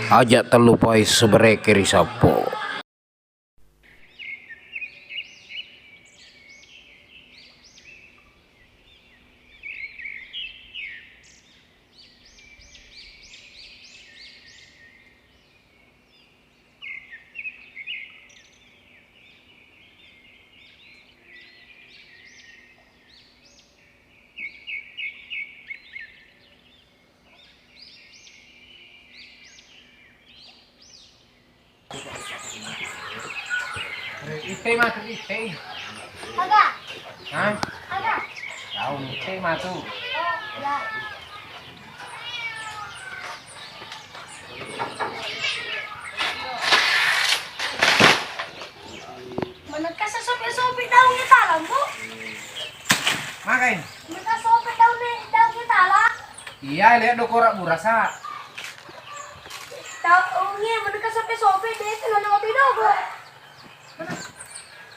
Aja terlupai sebereke risapo. Ite masuk ite. Ada, Hah? ada. Tahu ite masuk. Oh, ya. Managka sa sopi-sopi daw ni talang mo. Makai. Managka sopi daw ni talang. Iya, lihat do korak burasa. Daw ungi managka sopi-sopi dito na natin daw ko.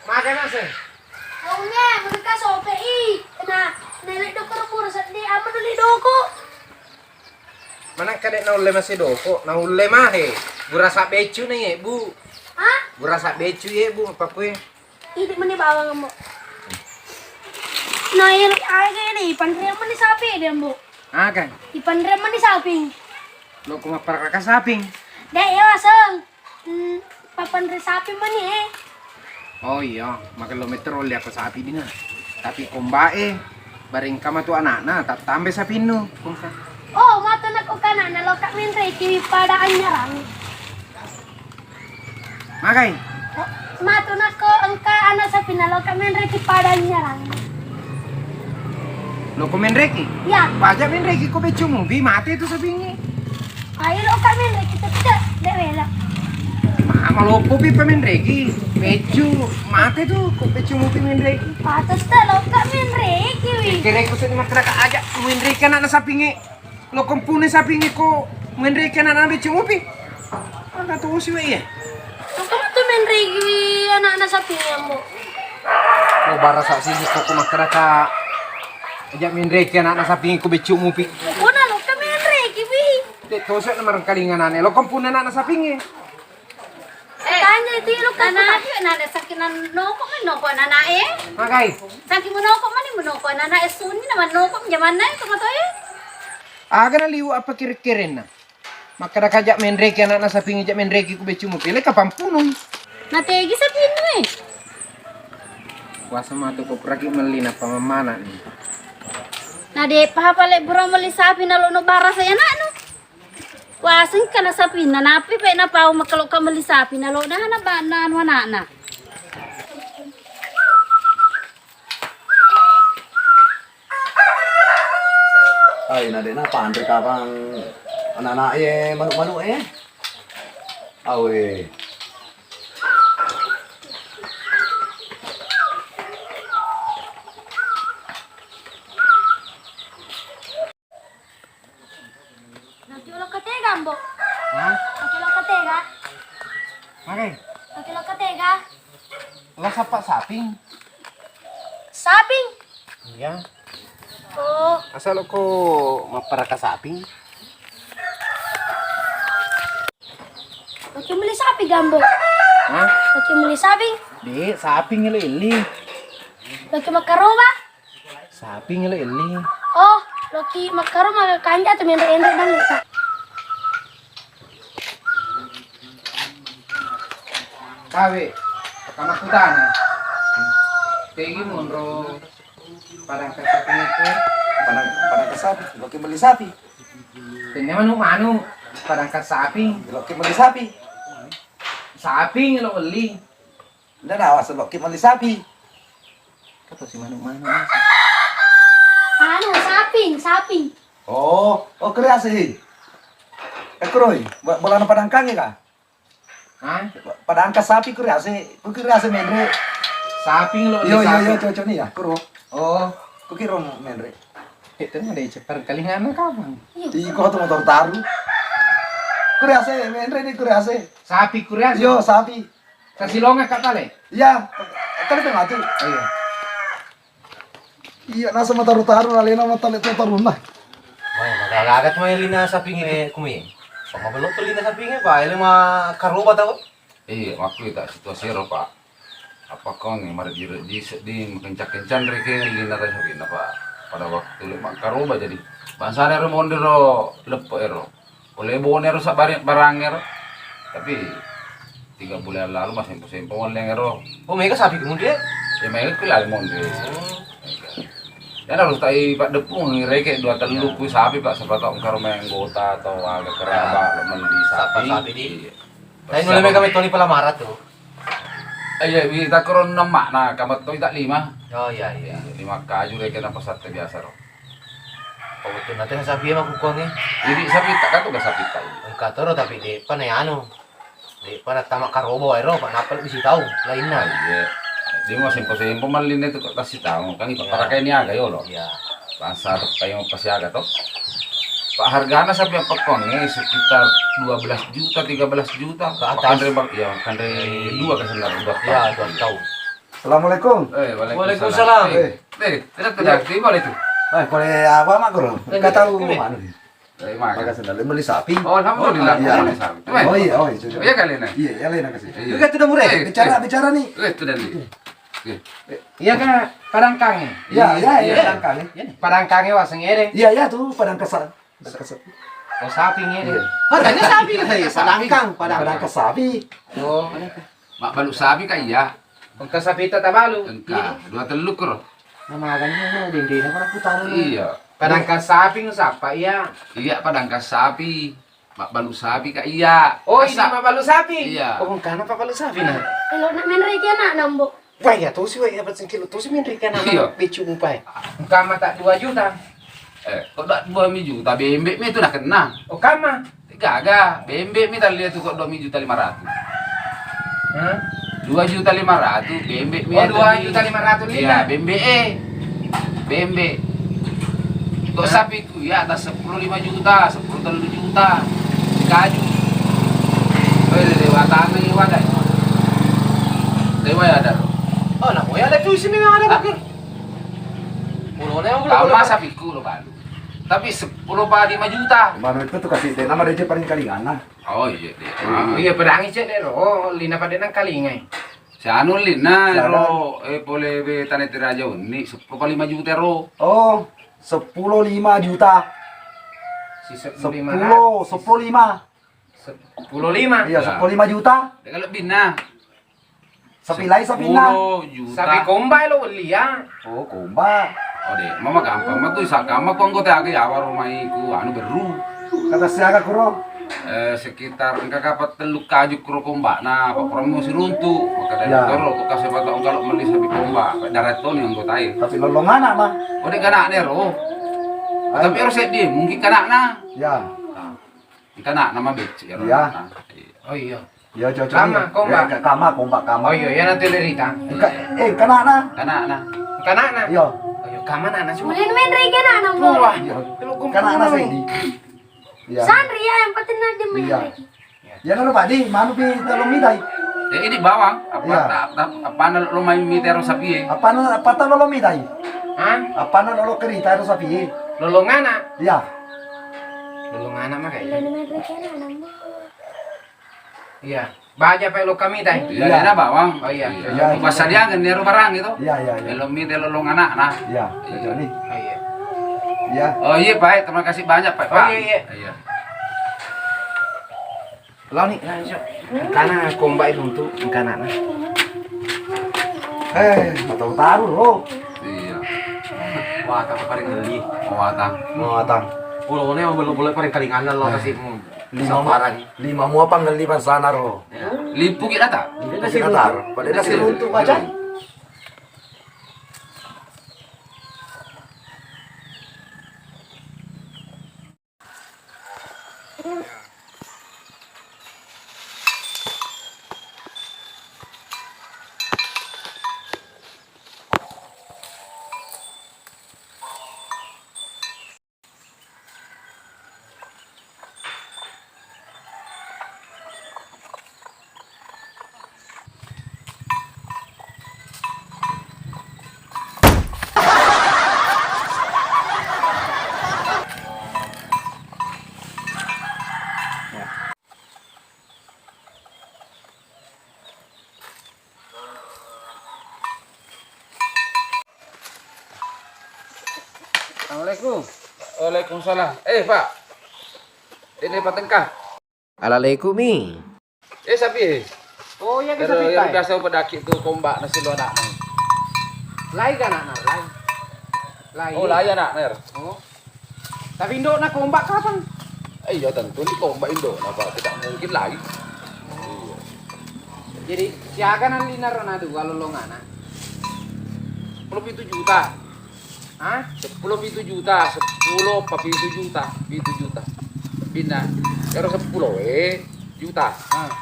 Makai masuk. Ungi managka sopi na nilid do ko puro sa di ama dali do ko. Mana kadek na ulle masih doko, na ulle mahe. Burasa becu nih, Bu. Ha? Burasa becu ya, Bu, apa kue? Hindi man ni bawang mo. Na yung ay ni pandre man ni sapi dia mo. Ah, kan. Ipandre man ni sapi. Lo kuma para kasaping. Dek ya asal. Papandre sapi man ni eh. Oh iya, makilometer ulle ako sapi din na. Tapi kumbae, baring kama tu anak na, tak tambah sapi no. Kung sa. Oh, matunak ko ka na naloka min re kiwi padaan nyarang. Makai. Oh, matunak ko ang ka ana sa pinaloka min re kiwi padaan nyarang. Lo komen reki. Ya, Wajah men reki ko becu mo, bi mati tu sapingi. ayo lo ka min re kita tidak dewela. Mama lo po pi pamen reki. Becu mati tu ko becu mo pi men reki. Patas ta lo ka min re kiwi. Kira ko sa ni makra ka aja men reki na sapingi. Lo kompune sapingi ko men reki na becu mo pi. Ang to si we ya. Lo ka to min re kiwi ana sa pingan mo. Lo bara sa sini ko makra ka aja men reki na sapingi ko becu mo pi. Una lo ka min re kiwi. Dito sa naman kalinganan lo kompune na sapingi. Tanya itu lo ka Anak yun, nana sakinan noko man noko nanae. Makai. Sakin mo noko man mo noko nanae suni naman noko jaman na ito matoy. Aga na liwa apa kira-kirin na. Makara kajak men reki anak nasa pingi jak men reki ku becu mo pile kapampunong. Nategi sa pino eh. Kuasa matu ko pragi melina pamamana ni. Nade pahapale buro mali sapi na lono bara sa yana no. Wasin ka na sapi na napi pa na pao makalo ka mali sapi na lo na ba na na. Ay, na din na, paandre ka pang anak eh, manuk-manuk eh. Awe. Nanti lo ka tega mo. Ha? Nanti lo ka tega. Makai. Nanti lo ka tega. Lo sapa saping. Saping. Iya. Oh, Asal ko mapara ka saping. nanti muli sapi gambo. Ha? Nanti muli sapi. Di, saping lo ili. Nanti makaroma. Saping lo ili. Oh, Loki makaroma kanja tu mere-mere dang. Kawe. Kama kudana. Tegi munro. Parang ka saping ko. Padang ka sapi, loki beli sapi. Kanya manu-manu. Parang ka saping. Loki beli sapi. Saping lo ili. Nda awas loki beli sapi. Kato si manu-manu. Anu, saping. Oh, kreasi. Ekroy, bola na padang kange ka. Ha? Padang ka sapi kreasi. Ku kreasi menre. Saping lo ili. Yo, cocok nih ya, kuro. Oh. Ku kiro menre. Itu mah dari cepar kalingan kapan? Di ko to motor taru. Kreasi, menre ni kreasi. Sapi kurias. Yo, sapi. Kasih longa katale. Iya, kan tengah tuh. Oh iya. Iya, nasa motor taru alena motor itu taru nah. Ay, magagagat mo yung lina sa pingin eh, kumi. Pamabalo tuloy na sabi nga ba? Ilang mga karuba tao? Waktu itu situasi ro pak. Apa kau nih mari di kencang-kencang reke lina tayo sabi na pak. Pada waktu lima karuba jadi. Bangsa ro mondero lepo ero. Boleh bonero sa barang ero. Tapi 3 bulan lalu masih sempo oleng ero. Oh, may kasabi ko mo di. Ya may kilala monde. Ya harus tayo pak depung nih reke 2 telu ku sapi pak sebatok karo menggota atau agak keraba meli sapi. Sapi di. Tayo nula may kami Tony Palamarat tuh. Iya, kita kurang 6 makna, kamat to tak 5. Oh iya iya. 5 kaju reke na pasat biasa ro. Oh, ito natin sabi mo kukuha nga. Jadi sapi tak kan tuh gak sapi tak. Ang katoro tapi di pa na ano. Di pa na tama karuba ay ro, pa napal bisi tao. Lain na. Iya. Di mo simpo malin itu kasih tahu kan itu para kayak niaga yo lo. Iya. Bangsa tayo pasiaga to. Pak hargana sapi yang pekongnya sekitar 12 juta, 13 juta. Ke atas. Kan dari 2 ke senar udah. Ya, 2 tahun. Assalamualaikum. Waalaikumsalam. Tidak tiba itu. Boleh apa mak bro? Enggak tahu Ini. mana. Terima Maka kasih. sendal beli sapi. Oh, alhamdulillah. Iya. Oh, Oh iya, sudah. iya kali ini. Iya, ya lain kasih. Iya. Juga sudah murah. Eh, Bicara nih. Itu dan ini. Iya kan padang kange. Iya, tangkang. Padang kange waseng ere. Iya, tuh padang kesat. Oh sapi ngere. Tanya sabi ka tayo. Padangkang. Padang kesapi. Oh, Mak balu sapi kah iya? pagka sapi tatabalu. Engka, 2 teluk kro. Namagan nyo, hindi na pala putaran. Iya. Padang ka sapi ng sapa iya. Iya padangkas sapi. Mak balu sapi kah iya? Oh, hindi Asa- mabalu sapi. Iya. Oh, kung kana papalu sapi na. Kalau nak main reke nak nambok. Wah, ya tuh sih, ya betul kilo tuh sih minri kana Iya. picu umpai. Kama tak 2 juta. Kok dak 2 juta bembe mi itu dah kena. Oh, kama. Gaga, bembe mi tali itu kok 2 juta 500. Hah? 2 juta 500 bembe mi. Oh, 2 juta 500 Iya, lima. bembe bembe. Kok sapi ku ya atas 15 juta, 10 juta. Kaju. Oh, dewa tanah ini wadah. Dewa ya ada. Oh, naku, ya ada tuh sini yang ada bakir. Pulau na yung Lama sapiku lo balu. Tapi 10 pa 5 juta. Mana itu tuh kasih deh nama dia paling kalingan nah. Oh iya deh. Oh, iya pedangi cek deh. Oh, lina pa din ang kalingay. Si anu lina Siaran. ro boleh be tanah tiraja ini 10 pa 5 juta ro. Oh, 10,5 juta. Si 10, 10,500. 10,5. 10,500. Iya, 10,5 juta. Kalau bina. Sapilay, sapina. 10 juta. Sabi kumbay lo liya. Oh, kumba. Oh deh, mama gampang. Mama tuh sakama kok anggota ake awal rumahku anu beru. Kata siaga kuro. Sekitar engka kapat teluk kaju kro kombak nah pak promo si runtuh maka dari Ya. toro kok kasih patah kalau meli sapi kombak darat ton yang anggota Tapi lolong anak mah. oh deh kanak nih ro tapi harus sedih mungkin kanak nah Ya. kanak nama becik ya ro Iya. nah. Oh iya. Ya cocok. Kama, komba. Komba, kama. Oh iya, yan ang tilerita. Kana na. kanak nah Kana na. Iya. Oh iya, kama na na semua. Boleh main reke nak nambok. Wah, Iya. kalau kumpul Kana na na. sa hindi. Ya. Sandri ya yang penting nak dia main Iya. reke. Ya ano Pak di, manu pi talong miday. ini bawang apa Iya. apa na lo may mitero sapi Apa ta lolo miday? Ha? Apa na lolo kerita ro sapi? Lolongan na. Ya. Lolongan na mah Boleh kayak. main reke nak nambok. Iya. Baja pa lo kami tay. ya Iya. na bawang Oh iya. Iya. pasar dia kan nero barang itu Iya, iya, iya. lo mitero lo anak nah Ya, cocok nih. Oh iya. Ya. oh iya pak terima kasih banyak pak Oh, iya. iya Lo nih, lanjut. Kana kumbay runtuh, kana na. Matau taruh lo. iya Wah, tapos pa rin gali. oh atang Mga atang. Pulau na yung boleh pa rin kalinganan lo kasi Lima mo pang ngalipan sana ro. lipu kita tak Hindi na si Rutar. Pada na si Runto ka dyan. Assalamualaikum. Waalaikumsalam. Pak. Ini Pak Tengkah. Alaikum mi. Sapi. Oh ya Pero yang biasa pedaki tu kombak nasi lo anak. Lai kan anak lai. Lai. Oh, lah ya nak, Ner. Oh. Tapi indok nak kombak kapan? Iya tentu ni kombak Indo. Apa tidak mungkin lagi. Jadi siaga nanti narona dua lolongan. 10 juta. Hah? 10 juta. 10 papi 7 juta. 7 juta. Bina. Kalau 10 juta.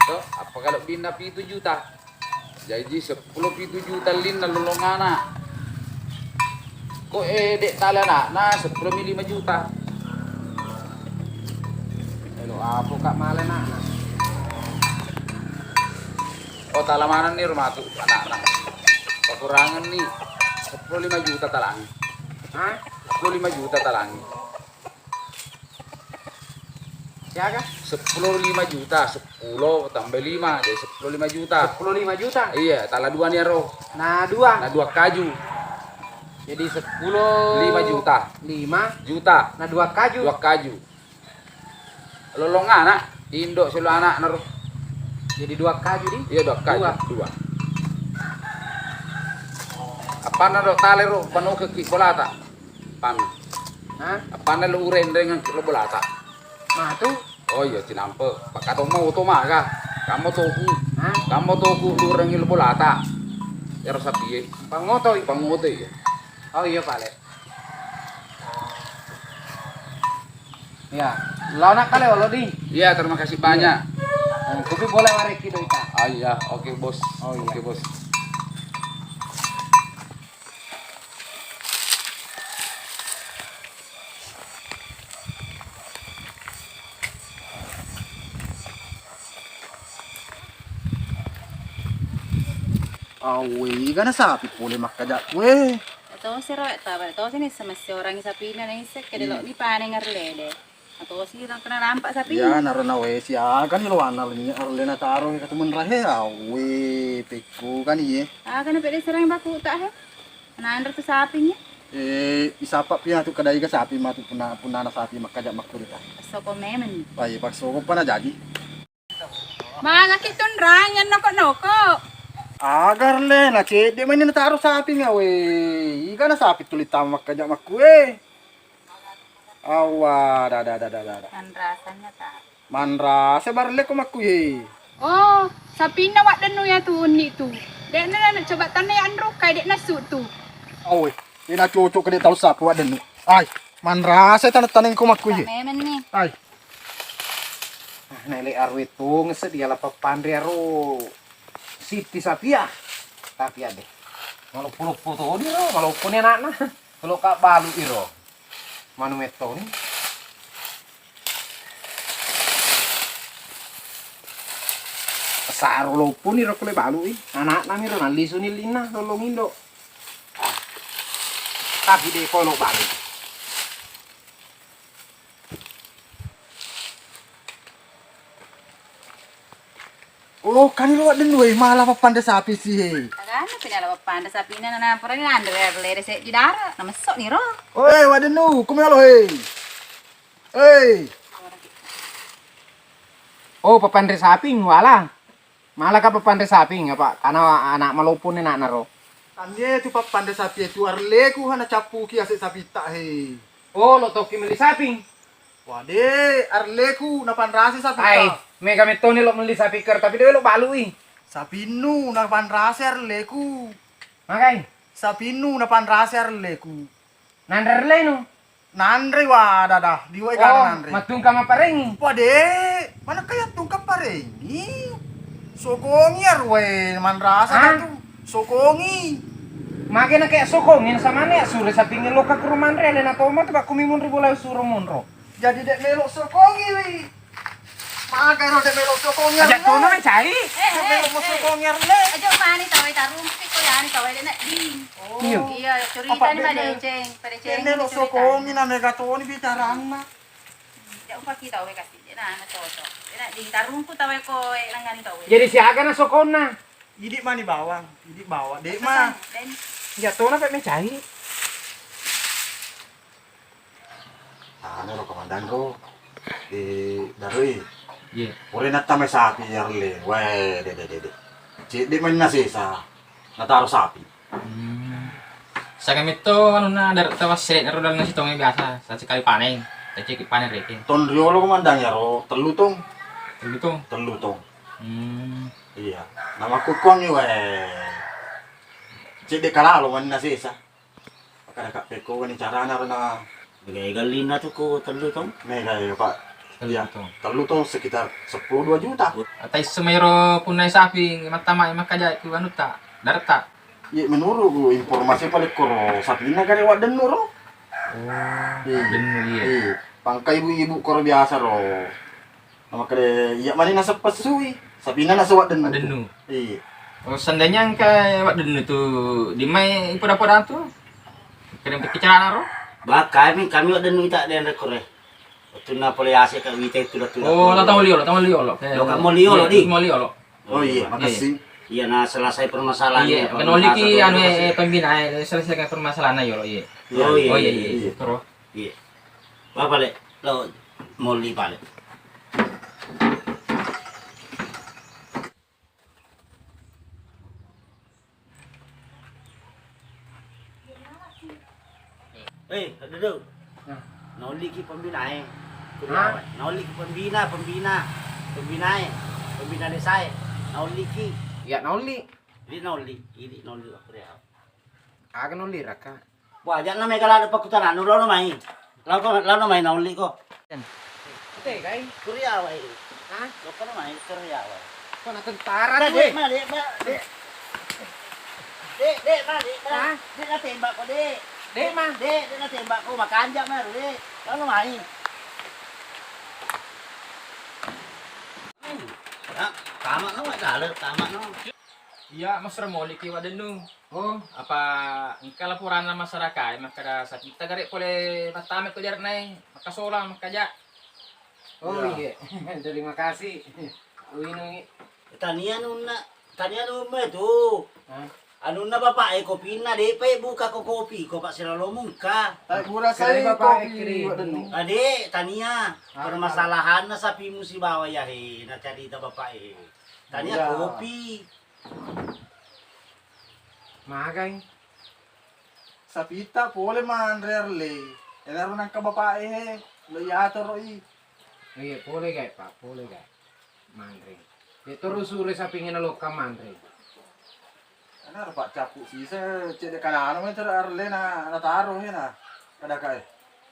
So, apa kalau bina 7 juta? Jadi 10 juta lin lolongana. Kok dek tala nak 10 5 juta. Elo apa kak male nak? Oh talamanan nih rumah tuh anak-anak. Kekurangan nih 10 5 juta talangi. Hah? 10 5 juta talangi. Siaga? 10 5 juta, 10 tambah 5 jadi 10 5 juta. 15 juta. Iya, tala 2 nih ro. Nah dua. Nah 2 kaju. Jadi 10 5 juta. 5. Juta. Nah 2 kaju. 2 kaju. Lolong anak, indok selu anak nero. Jadi 2 kaju di. Iya 2 kaju. 2. Apa nado tale ro panu ke ki bolata. Pan. Hah? Apa nalo uren dengan ki bolata. Nah tuh. Oh iya tinampe. Pak katomo to mah ka. Kamu toku. Hah? Kamu toku ureng il bolata. Ya rasa piye? Pangotoy. Pangote ya. Oh iya Pak Le. Ya, lo nak kali lo di. Iya, terima kasih banyak. Kopi boleh wareki do ita. Ah iya, oke bos. Oh, iya. Oke bos. Awe, gana sapi pule makkaja kue. Atau si Roy, atau sini sama si orang sapi na isek kaya lo ni paning arlele. Atau si orang kena nampak sapi. Ya naro na we siya kan ilo anal niya arle na taro ka tuman rahe awe peku kan iye. Kan pwede serang baku tak he. Naandar tu sapinya. Isapa piya tu kadai ka sapi matu puna na sapi makkaja makurita. So ko memen. Ay pagsoko pa na jadi. Mga kitun rangan noko-noko. Agar le na che de man na taro sapi nga we. Iga na sapi tulit tama makkaja makue. Awa da. Kan rasanya tak. Manra sebarle ko makuye. Oh, sapi na wak denu ya tu ni tu. Dek na coba tanayan ro kay dek nasu tu. Awe, ina cocok ka di tau sapi wa denu. Ay, manra se taning ko makuye. Memen ni. Ay, Nele arwi tu ngesedia la papandre ro. Siti sapia. Tapi ade. Kalau puluh ni ro, kalau punya anak nah. Kalau kak balu iro. Manu meto ni. Saro lo pun iro kule balu i. Anak nami ro nali sunilina tolongin do. Tapi de kalau balu. oh kan lu den we malah papanda sapi sih. Kan pinala panda sapi na na porang andar arlele se di dara. Na masuk ni ro. Oi, wadenu, kumelo hei. Hei. Oh, papandre saping wala. Malah ka papandre saping apa? Karena anak malupun ni nak naro. Ande tu papanda sapi tu arle ku hana capu ki ase sapi tak hei. Oh, lo toki meli saping. Wade, arle ku napan rase sapi Ay, tak. mega metoni lo meli sapi ker tapi dia lo balui. Sapi nu napan rase arle ku. Makai, Sapi nu napan rase arle ku. nandar le no. Nandre wa dada, diwe Oh, kan nandre. matung kama parengi. Wade, mana kaya tungkap parengi? Sokongi arwe, man rasa Hah? kan tu. Sokongi. Makin na kayak sokongin sama nih suruh sapingin lo ka kuruman rele na tomo tuh kumi munri bola suruh munro. Jadi dek melok sokongi wi. Maka ro dek melok sokongi. Aja tuh na cai. Dek melok mo sokongi arle. Ajo mani tawai tarum ko yani tawai na di. Iyo. Iya, cerita Apa ni dek pada mel- ceng, pada Dek ceng. melok sokongi na megatoni bicara na. Ya upah kita tawai kasih. Na cocok. Na di tarum ko tawai ko langani tawai. Jadi siaga na sokona. Idik mah ni bawang, idik bawa. Dek mah Dan Ya tuh na pe me cai. Ano ro komandan ro. Di darui. Iya. Uri na tame sapi yarle. Weh, de. Cik di man nasisa. Nataro sapi. Sa kami to, ano na, tawas silit na rodal na si Tongi biasa, sa sekali panen, sa cik panen reke. Ton riolo komandan ya ro. Telu tong. Begitu. Telu tong. Hmm. Iya. Nama kukuang ni weh. Cik di kalalo man nasisa. Kada kak peko ni cara na ro na. Bigay galina tuh ko telu tong. Mega ya Pak. Iya. Begitu. Telu tong sekitar 10-2 juta. Atay sumayro punay sapi, matama makaja ku anu ta, darat ta. Iya menurut gue informasi paling koro sapi na gare wadan ro. Iya. Bener iya. Iya. Pangkai ibu-ibu koro biasa ro. Nama kade iya mani nasa pasui. Sapi na nasa wadan. Denu. Iya. Oh sandanya kay wak denu tu, di may ipoda-poda tu. Kadang bicara ro. Ba kami ada nuita den rekore. Itu na pole ase ka wite itu lah. Oh, la tahu liolo. Lo kamu liolo di. Mau liolo. Oh iya, makasih. Iya nah selesai permasalahannya. Iya, kenoli ki anu pembina selesaikan permasalahan yo iya. Oh iya. Oh iya. Terus. Iya. Ba balik. Lo mau li balik. Duduk. Noli ki pembina Noli ki pembina. Pembina desa. Noli ki. Ya noli. Ini noli aku dia. Aga noli raka. Wah, jangan namanya kalau ada pakutanan, nurono main. Lalu main noli kok. Ate kai. Korea wai. Hah? Lo kan main Korea wai. Kau nak tentara tu Dek, eh. ma. Dek, ma. Hah? Dek na tembak ko, dek. Dek mah. Dek na tembak ko, makanjak ma, dek. Lalu main. Tama no, tama no. Iya, Mas Ramoli ki wadenu. Oh, apa engka laporan na masyarakat makada sa kita gari pole matame ko diar nai, makasolang makaja. Oh iya. Terima kasih. Uinungi. Tanian una tu. Anu na bapak kopi na de pe buka ko kopi ko pak sila lomong ka. Tak gura Kali saya bapak kopi kiri. wadan. Ade tania permasalahan na sapi si bawa ya he na cerita bapak Tania Ya. kopi. Magai. Sapita pole man rarely. Elaro nang kabapae he. Layato roi. Iya, boleh guys, Pak. Boleh guys. Mandre. Ya terus sore sa pingin na loka mandre. Ano Pak capu sisa cede kanano man rarely na nataro he na. Kada kay.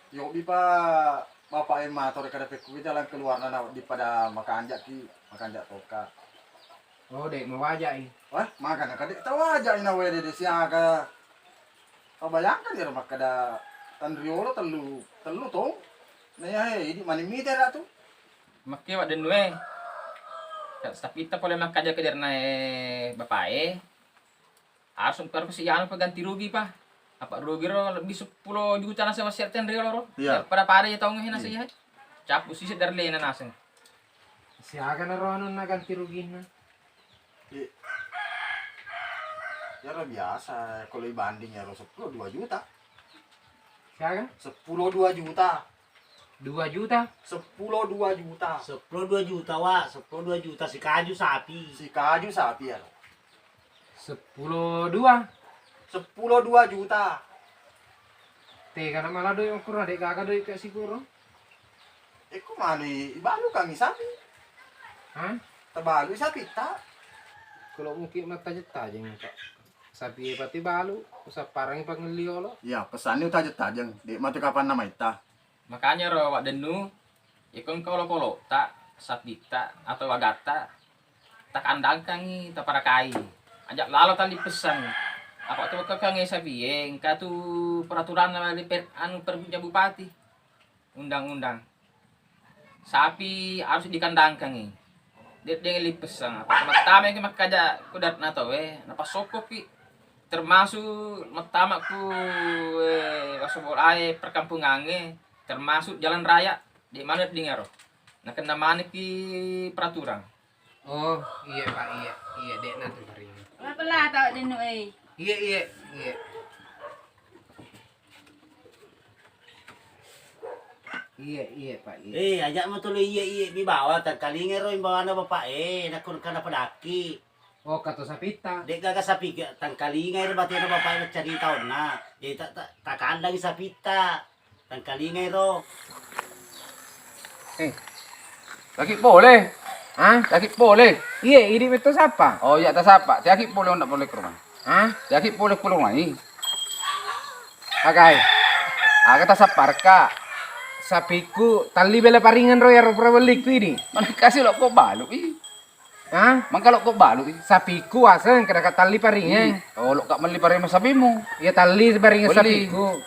Yo di pa bapak e mator kada peku jalan keluar na di pada makanjak toka. Oh, dek mau wajah ini. Wah, makan na kadik tawaja ina we de siaga. Kabayangkan ya rumah kada tanriolo telu tong. Nah ya he, ini mani meter atu. Maki wadenu eh. Sa kita pole makaja ke diar nai bapak harus umpar si anu ganti rugi pa. Apa rugi ro lebih 10 juta na sa masyerten rio ro. Iya. Pada pare ya taong hina siya. Capu sisi dari lena naseng. Siaga na rono na ganti rugi na. Ya lo biasa, kalau dibanding ya lo 10 2 juta. Siaga? 10 2 juta. 2 juta. 10 2 juta. 10 juta wa, 10 juta si kaju sapi. Si kaju sapi ya. 10 2. 10 2 juta. Tega na malah doy kurang dek kakak doy ke siguro. Iku mani balu kami sapi. Hah? Tabalu sapi tak. Kalau mungkin mata jeta aja Pak. Sapi pati balu, usah parang pangeliolo. Ya, pesannya udah tajeng. Dek mati kapan nama ita? Makanya ro wadenu ikon kolo tak sapita atau wagata tak kandang kangi tak para kai. Ajak lalu tali pesan. Apa tuh kangi sapi engka tu peraturan na anu perpunya bupati. Undang-undang. Sapi harus dikandang kangi. Dia lipesan apa matame ki makaja kudat na to napasoko pi termasuk matama ku wasobol ae perkampungange termasuk jalan raya di mana dingaro nah kena mana ki peraturan. Oh, iya Pak, iya. Iya, dek na tuh hari ini. Apa lah tau denu eh. Iya. Iya Pak. Iya. Ajak mo tuloy iya bibawa tagkalinga ro imbawa na bapae nakun ka na padaki. Oh kato sapita. Dek gaga sapi tangkalinga ro bati na bapae na cari taon na. Jadi takandang sapita. Tangkalinga ro. Lagi boleh. Hah? Lagi boleh. Iya, ini betul siapa? Oh iya, tak apa. Lagi boleh enggak boleh ke rumah. Hah? Lagi boleh pulang lagi. Agay. Kata saparka. Sapiku tali bela paringan ro ya ro beli ku ini. Mana kasih lo kok balu ih. Hah? Mang kalau kok balu ih. Sapiku aseng kena tali paringan. Oh lo kak meli paringan sapimu. Ya tali paringan Beli. sapiku.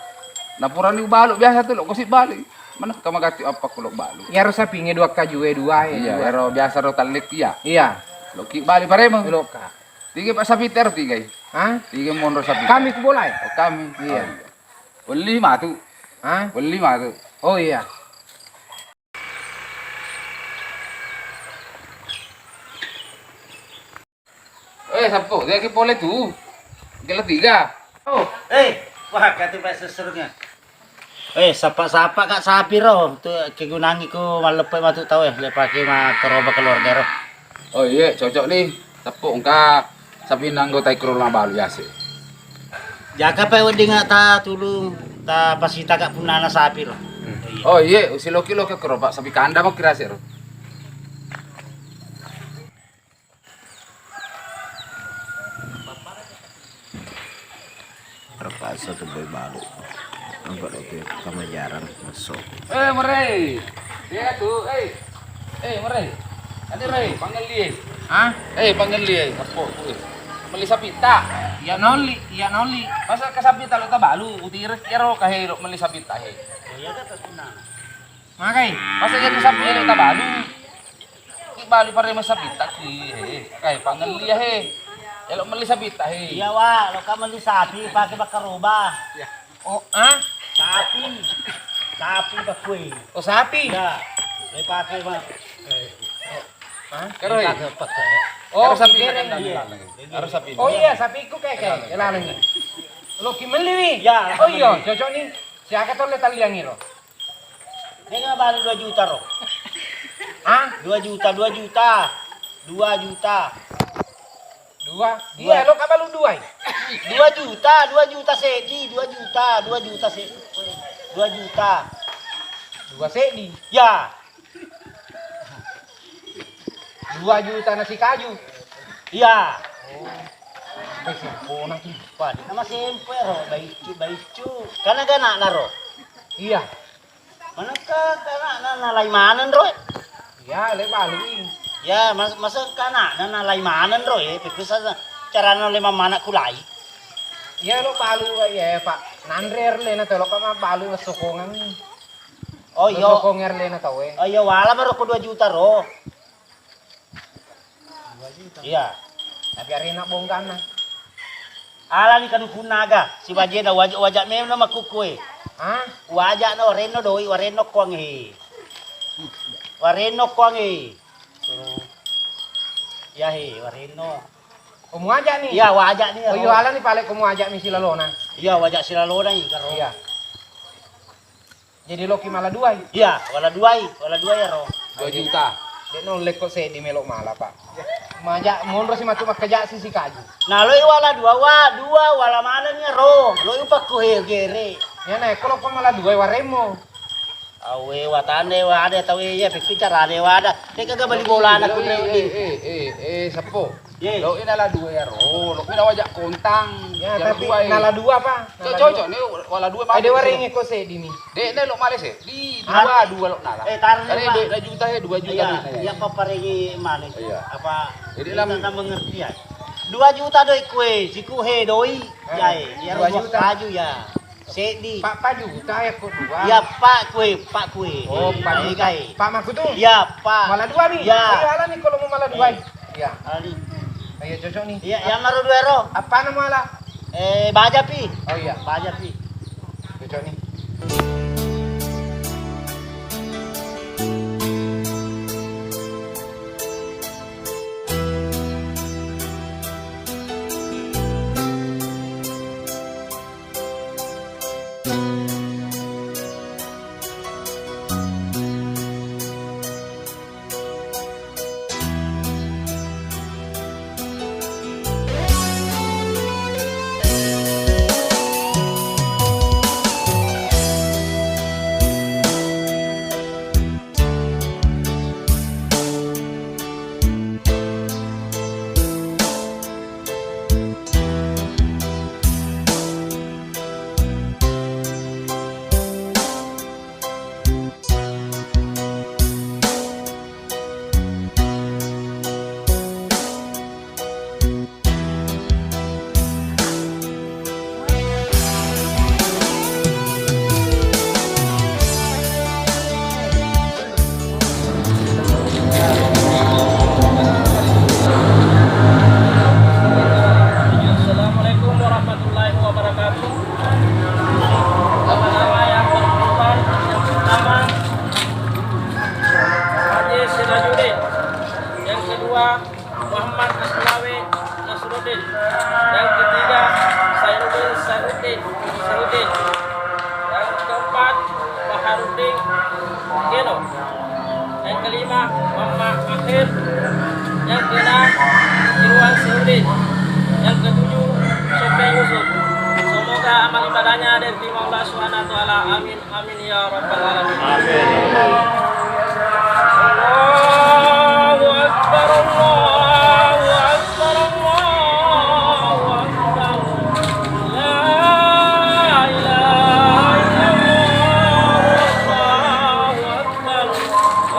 Laporan ni balu biasa tuh lo kasih balu. Mana kamu ganti apa kalau balu? Ya ro sapinge dua kaju dua ya. Iya, ero biasa ro tali ya. Iya. Lo ki bali paremo. Lo ka. Tiga pak sapi ter tiga. Hah? Tiga monro sapi. Kami ku boleh. Oh, kami. Iya. Beli mah tuh. Hah? Beli mah tuh. Oh iya. Sapo, dia ki boleh tuh. Kilo tiga. Oh, wah kati pa seserungnya. Sapa-sapa kak sapi ro. Tu kegunangi ko malepe matu tau lepake ma keroba keluarga ro. Oh iya, cocok nih. Sapo engka sapi nanggo tai krona balu biasa. Jaga pa wedi nga ta tulung ta pasita kak punana sapi ro. Oh iya, si Loki ke keroba sapi kandang mau kira sih. Terpaksa tuh boy baru. Nampak itu kamu jarang masuk. Merey. Dia tuh, Merey. Ada Rey, panggil dia. Hah? Panggil dia. Sapo, meli sapi tak. Ya noli. Masa ke sapi tak lo tak balu, utir kiro kahe lo meli sapi tak he. Ya kan punana. Makai. Masa jadi sapi lo tak balu. Ki balu pare mas sapi tak ki he. Kahe panggil dia he. Ya lo meli sapi tak he. Iya wa, lo kamu di sapi pakai bakaroba. Oh, ah? Sapi bakwe. Oh sapi. Ya, le pakai mah. Kero he. Oh, Harus sapi kira nak iya. Harus sapi. Oh iya, sapiku kayak kelaleng. Lo kimeli wi. Ya, Oh iya, cocok nih. Siapa tuh letal yang ngiro? Dia nggak balik 2 juta roh. Hah? 2 juta. 2? Dua. Iya, lo kabalu 2. 2 juta sedi, 2 juta sedi. 2 juta. 2 sedi. Ya, 2 juta nasi kaju. iya. Sempurna tuh. Wah, di nama sempe roh, baicu. Karena gana na roh. Iya. Mana ka kana na laimanan roh. Iya, le balu wi. Ya, masa kana na laimanan roh pipisa cara na lima mana kulai. Iya, lo balu ya, Pak. Nandrer le na to lo kama balu sokongan. Oh iya. Sokonger le na to we. Oh iya, wala maro ko 2 juta roh. Iya. Tapi arena bonggan na. Ala ni kan punaga. Si waje na wajak mem na makukue. Hah? Wajak no reno doi wareno kwang he. Wareno kwang he. Ya he, wareno. Kamu aja nih. Iya, wajak ni. Oh iya, ala nih pale kamu ajak misi lalona. Iya, wajak sila lona ni karo. Iya. Jadi Loki malah 2. Iya, wala duai ya ro. 2 juta. Dek no leko se di melok malah, Pak. Majak mondro si matu makajak si kaju. Nah, lo wala dua wala mana ni ro. Lo pak ko he gere. Ya nek kalau kau malah 2 waremo. Awe watane wada tawe ya pikir cara de wada. Teka ga bali bola anak ko Sapo. Ye. Lo ini lah 2 ya ro. Lo ini wajak kontang. Ya tapi nala 2 Pak. Cocok nih wala 2 mah. Ada waringe ko se di ni. Dek lo males ya. Di 2 lo nala. Taruh Ada ni, Pak. 2 juta ya 2 juta. Iya, apa paregi mana? Iya. Apa? Jadi Kita lam- tak mengerti ya. 2 juta doi kue, si kuhe doi. Ya, ya 2 2 juta. kaju ya. Sedi. Pak juta ya kok 2. Ya Pak kue. Oh, Pak juta. Gai. Pak maku tuh. Ya Pak. Malah 2 nih. Ya. Ayo ala nih kalau mau malah 2. Ya. Ali. Ayo cocok nih. Ya, yang naruh 2 ro. Apa nama ala? Baja pi. Oh iya, Baja pi. cocok nih. kedua Muhammad Aslawi Nasruddin. Yang ketiga Sainuddin Sainuddin. Yang keempat Baharuddin Geno. Yang kelima Muhammad Akhir. Yang keenam Irwan Sainuddin. Yang ketujuh Sofian Yusuf. Semoga amal ibadahnya diterima Allah Subhanahu wa taala. Amin amin ya rabbal alamin. Amin. Allahu akbar Allahu akbar Allahu akbar. La ilaha illallah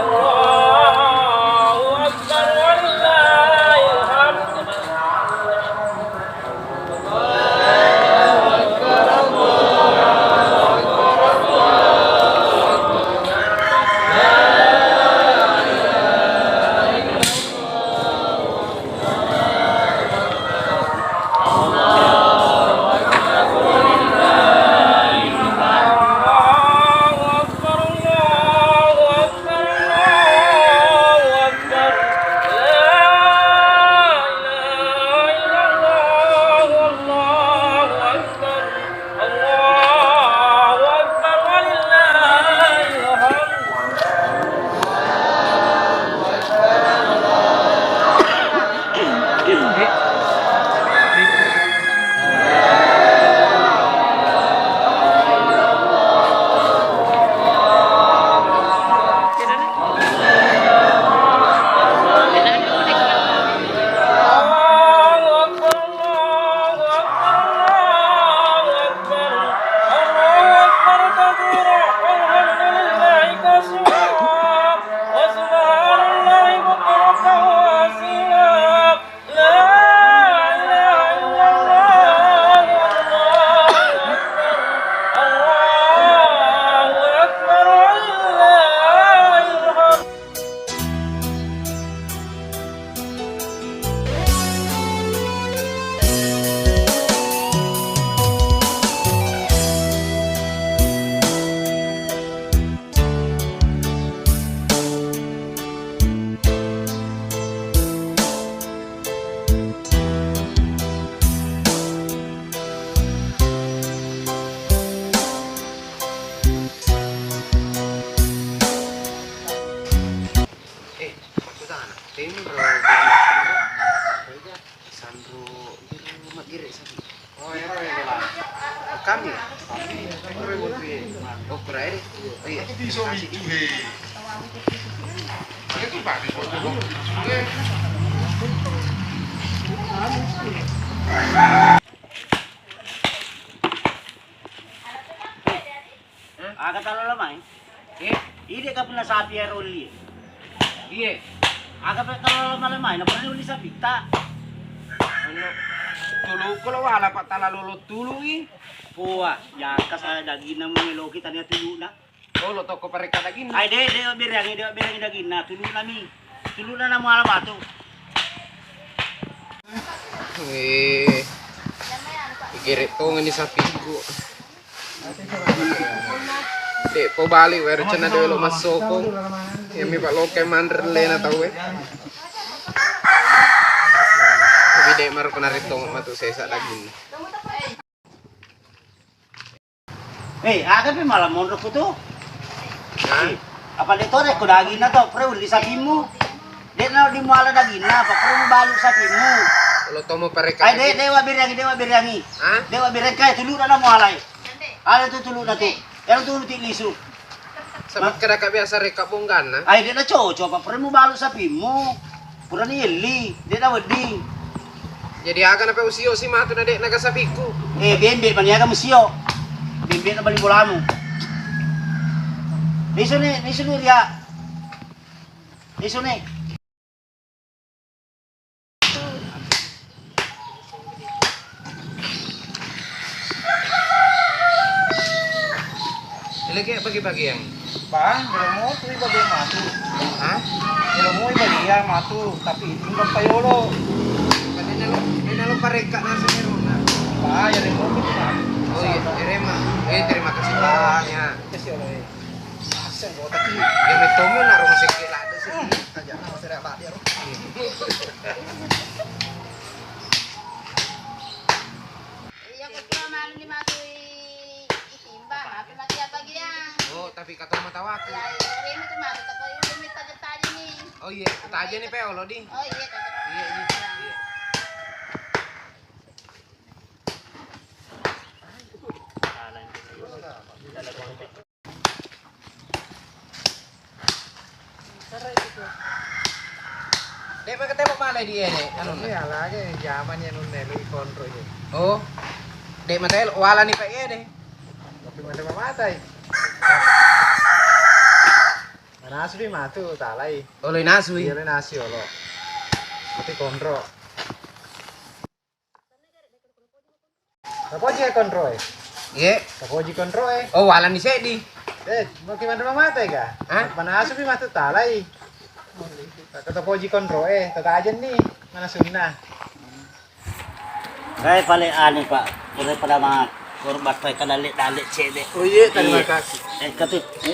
Allahu akbar walillahil hamd. Kami. Oh, keren. Iya. Kata lo lamay. Hindi ka pala sapi ya uli. Iya. Aga pa kalau malamay na pala uli sapi ta. Ano? Tulu ko lang wala pa tala lolo tulu Puwa, ya ka sa dagin na mga loki tanya tulo na. Oh, lo toko pare kadagin. Ay de birang dagin na tulo na mi. Tulo na mo ala bato. Ikirit to nga ni sa pigo. Di po bali, wero siya na doon lo masokong. Yami pa lo kay mandrale na tao Tapi di maro ko na rito matu sa daging. Aga pa malam mo ko to. Ha? Apa dito na ko dagin na to, pre uli sabi mo. Di na di mo ala dagin na, pa pre mo balo sabi mo. Lo to mo pare ka. Ay dewa birangi. Ha? Dewa birangi kay tulo na mo alay. Ala to tulo na to. Pero tulo ti liso. Sabat kada ka biasa reka bonggan na. Ay di na chocho, pa pre mo balo sabi mo. Pura ni eli, di na wedi. Jadi aga na pa usiyo si mato na di nagasabi ko. Bembe maniaga musio. Bembe na bali bola mo. Liso ni ria. Liso ni. Ilagay bagi-bagi yang. Bang, mo tu ibagi matu. Ha? Mo ibagi yang matu, tapi tinggal payolo. Hindi na lo pareka na sa meron na. Ba, ya mo gitu kan. Oh iya, terima kasih banyak. Kasi oleh. Asa go tapi Yang itu mo na rumah sikilado Aja nama saya Pak dia. Iya ko pura malu ni matu itimbang. Apa lagi apa dia? Oh, tapi kata mata aku. Lah, ini tu matu tak kau yang minta getah ni. Oh iya, kita aja nih Peo lo di. Oh iya, tak. Iya, iya. Iya. Dek, mau ketemu mana dia nih? Anu. Iya lagi zamannya nunne lu kontrol ini. Oh. Dek mata wala nih Pak ya deh. Tapi mana mamatai. Mana asli matu talai. Oleh nasui. Iya nasi olo. Tapi kontrol. Apa aja kontrol? Iya. Apa aja kontrol? Oh, wala nih sedi. Mau gimana mamatai ka? Hah? Mana asli matu talai. Kata poji kontrol tata aja nih mana sunnah. Kaya pala ani Pak, pura pada mga korbat pa kadalik cede. Oh iya, terima kasih.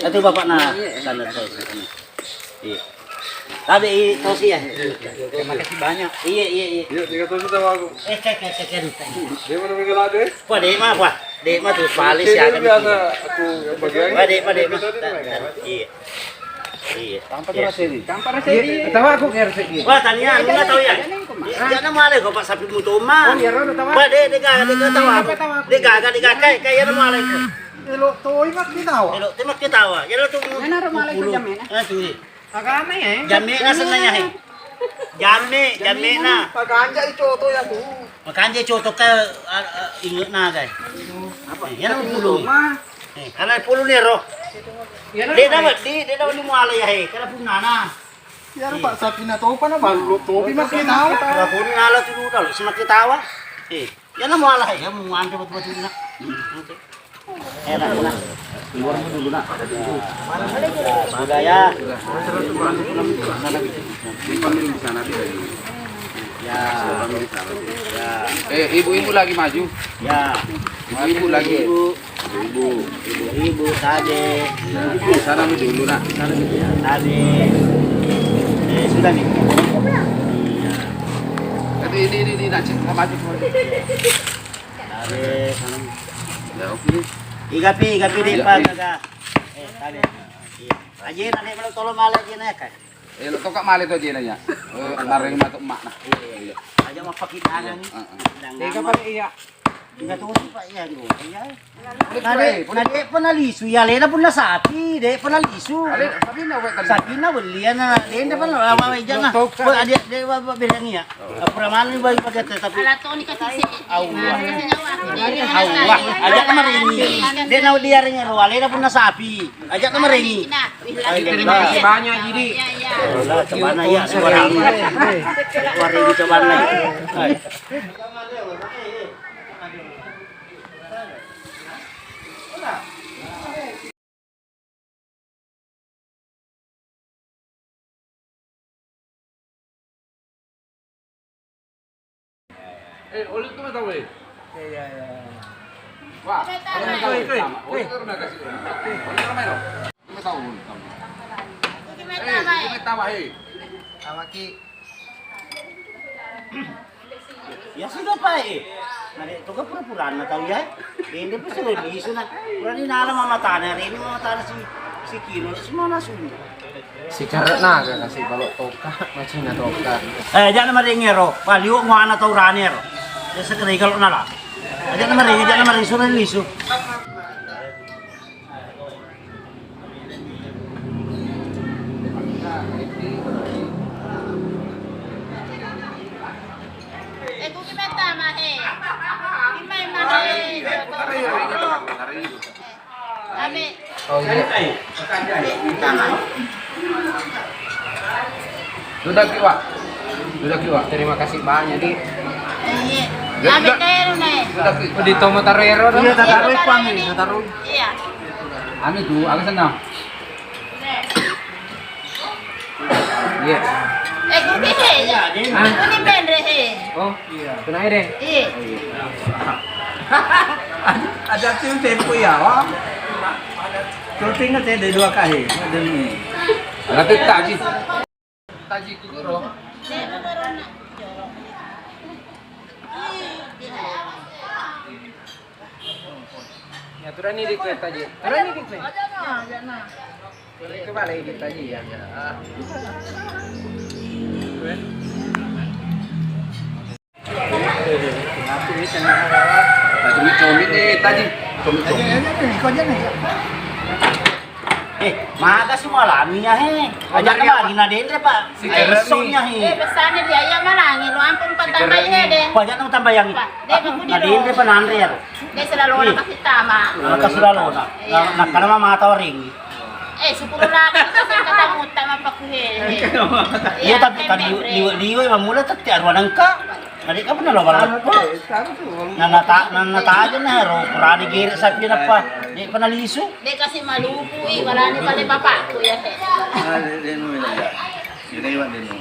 Katu Bapak na sana to. Iya. Tadi itu sih ya. Terima kasih banyak. Iya. Iya, 300 tahu aku. Kayak. Dia mana minggu ada? Wah, dek mah tuh palis ya kan. Biasa aku yang bagian. Wah, dek mah. Iya. Tampar sedi. Tahu aku kira sedi. Wah, tanya, lu nggak tahu ya? Jangan malay ko pak sapi mo tuma. Oh, iya, tahu. Wah, dek tahu aku. Dek kaya malay ko. Elo toy mak dinawa. Elo, timak kitawa. Yan tuh. Mana rumah malay ko jamin? Tuh. Agama ya. Jami na sa nanya he. Jami na. Paganja ito to ya tu. Makanya coto ka ingat na kay. Apa? Yan ang pulong. Ana pulong ni ro. Di dapat ni malay he. Kana pun nana. Ya Pak sapi na to pa na balu topi mak dinawa. Wala po nala tulo dalo. Sima kitawa. Yan ang malay. Yan mo ante betul na. Enak na. Keluar dulu nak. Sudah ya. Ya. Ibu-ibu lagi maju. Ya. Ibu lagi. Ibu tadi. Sana dulu nak. Tadi. Sudah nih. Ini nak maju. Tadi sana. Ya oke. Igapi di pa kaga. Tadi. Aja nanti belum tolong malah aja na kan. Lo tokak mali to jena ya. Naring matuk mak nah. Aja mau pakai tangan nih. Ika pa iya. Enggak tahu sih Pak ya gitu. Iya. Nade penalisu ya lena pun na sapi, dek penalisu. Tapi na wa Sapi na belian na. Lena pun lama aja na. Ada bilang ya. Peramal ni bagi pakai tapi Ala to ni kasi si. Allah. Ajak na maringi. Dia na dia ring ro, lena pun na sapi. Ajak na maringi. Terima kasih banyak jadi. Allah, coba na ya. Waringi coba na. Oleh tu tahu eh. Ya. Wah, orang tahu. Oleh tu nak kasih. Oleh ramai lo. Kita tahu. Kita tahu Awaki. Ya sudah Pak. Nade to ka pura-pura na tahu ya. Hindi pa sila liso na. Pura ni nala mama tanah. Ini mama tanah si Kiro semua na sun. Si karet na kasi balok toka, macam na toka. Jangan maringero. Paliu mo ana tahu ranero. Ya sekali kalau nala. Jangan maringi sunan liso. Oh iya. Sudah kiwa. Terima kasih banyak di. Iya. Abi kayo na eh. Di Tomo Tarero dong. Iya tataruy pang ni, tataruy. Iya. Ami tu, agak senang. Iya. Kuki he. Kuni bendre he. Oh iya. Tunai deh. Iya. Ada tim tempo ya, wah. Shooting na tayo 2 kahe. Ada tak sih? taji ku ro. Ya turani di kue taji. Turani di kue. Ke balai di taji ya. Comit nih taji. Maga semua laminya he. Ajak nama gina dendre pak. Esoknya he. Besarnya dia ya malangin, lu ampun patambay deh. Banyak nama tambah yang na dendre pa nandre ya. Dia selalu na kasi tama. Nakasulalo na. Nakana mama tawaring. Sepuluh laki kasi katamut tama pakuhe. Iya tapi kan liwe mamula tati arwanang ka. Nadi ka pun lawan ko. Nata aja na hero. Kurani giri sa pina pa. Di pa naliso. Dia kasi malupo wala ni pala bapak ko ya. Deno ya. Yun yung deno.